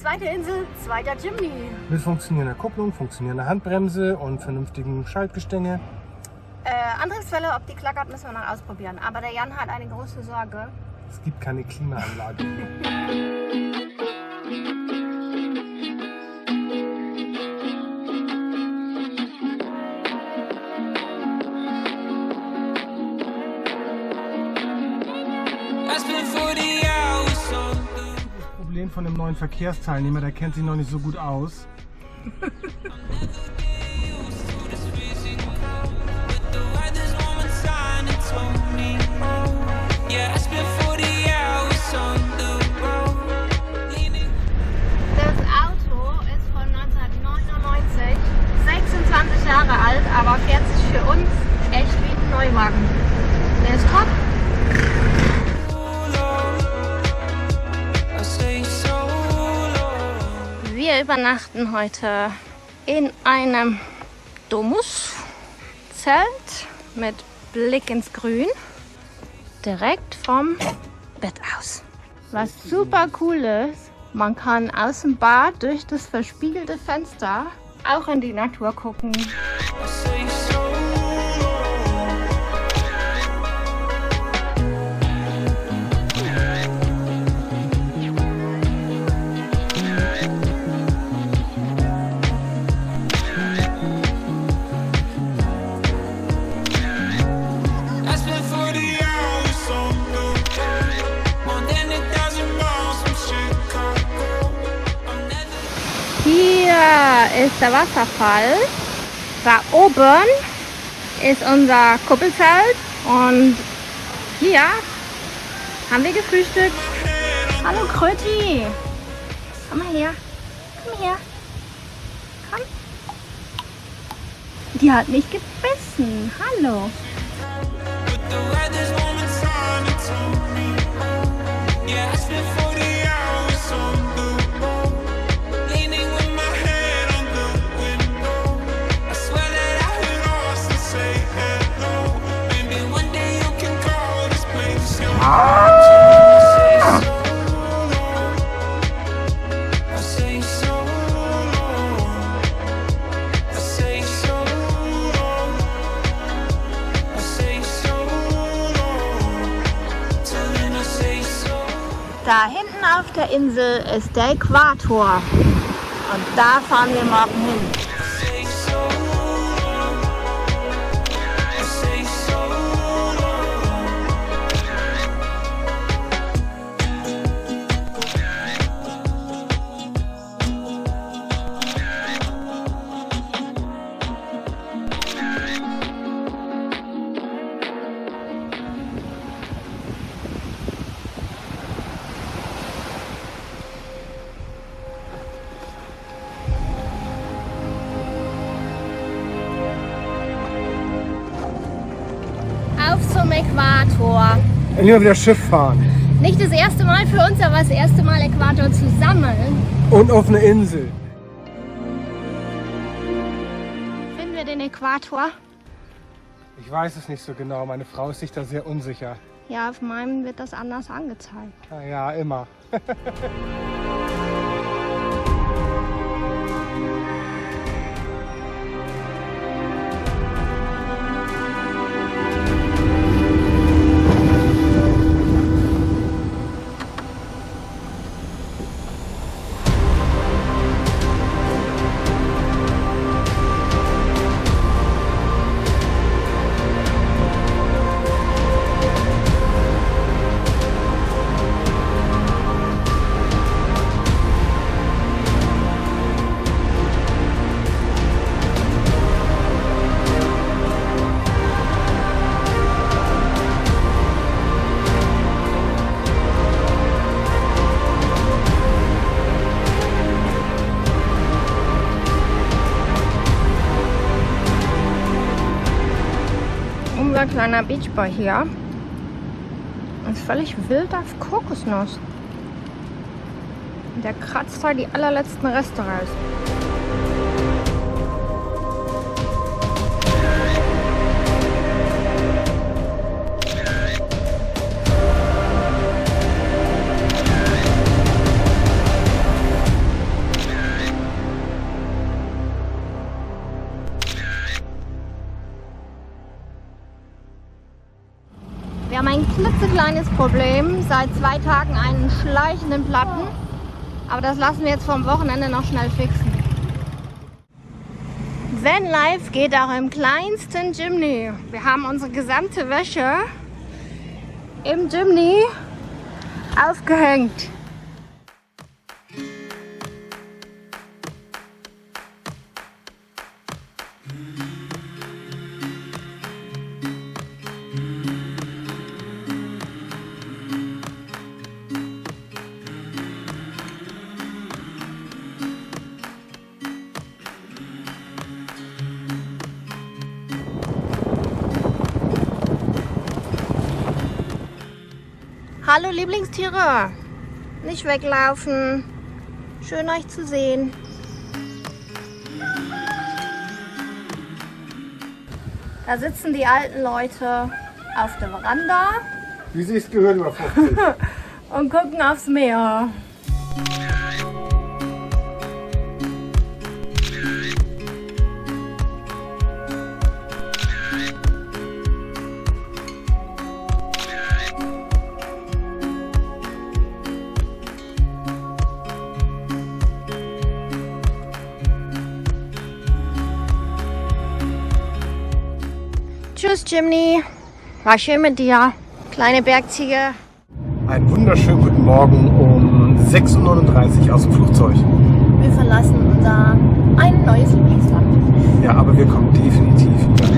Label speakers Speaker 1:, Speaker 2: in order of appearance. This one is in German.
Speaker 1: Zweite Insel, zweiter Jimny.
Speaker 2: Mit funktionierender Kupplung, funktionierender Handbremse und vernünftigem Schaltgestänge.
Speaker 1: Antriebswelle, ob die klackert, müssen wir noch ausprobieren. Aber der Jan hat eine große Sorge.
Speaker 2: Es gibt keine Klimaanlage. Das Problem von dem neuen Verkehrsteilnehmer, der kennt sich noch nicht so gut aus.
Speaker 1: Das Auto ist von 1999, 26 Jahre alt, aber fährt sich für uns echt wie ein Neuwagen. Der ist top. Wir übernachten heute in einem Domus-Zelt mit Blick ins Grün, direkt vom Bett aus. Was super cool ist, man kann aus dem Bad durch das verspiegelte Fenster auch in die Natur gucken. Hier ist der Wasserfall. Da oben ist unser Kuppelzelt und hier haben wir gefrühstückt. Hallo Kröti. Komm mal her. Komm her. Komm. Die hat mich gebissen. Hallo. Da hinten auf der Insel ist der Äquator und da fahren wir morgen hin. Auf zum Äquator.
Speaker 2: Endlich mal wieder Schiff fahren.
Speaker 1: Nicht das erste Mal für uns, aber das erste Mal Äquator zusammen.
Speaker 2: Und auf eine Insel.
Speaker 1: Finden wir den Äquator?
Speaker 2: Ich weiß es nicht so genau. Meine Frau ist sich da sehr unsicher.
Speaker 1: Ja, auf meinem wird das anders angezeigt.
Speaker 2: Ja, immer.
Speaker 1: Unser kleiner Beachboy hier ist völlig wild auf Kokosnuss. Der kratzt da die allerletzten Reste raus. klitzekleines Problem. Seit 2 Tagen einen schleichenden Platten. Aber das lassen wir jetzt vom Wochenende noch schnell fixen. Vanlife geht auch im kleinsten Jimny. Wir haben unsere gesamte Wäsche im Jimny aufgehängt. Hallo Lieblingstiere, nicht weglaufen, schön euch zu sehen. Da sitzen die alten Leute auf der Veranda.
Speaker 2: Wie sie es gehört über 50.
Speaker 1: Und gucken aufs Meer. Tschüss Jimny, war schön mit dir, kleine Bergziege.
Speaker 2: Einen wunderschönen guten Morgen um 6:39 Uhr aus dem Flugzeug.
Speaker 1: Wir verlassen unser ein neues Lieblingsland.
Speaker 2: Ja, aber wir kommen definitiv wieder.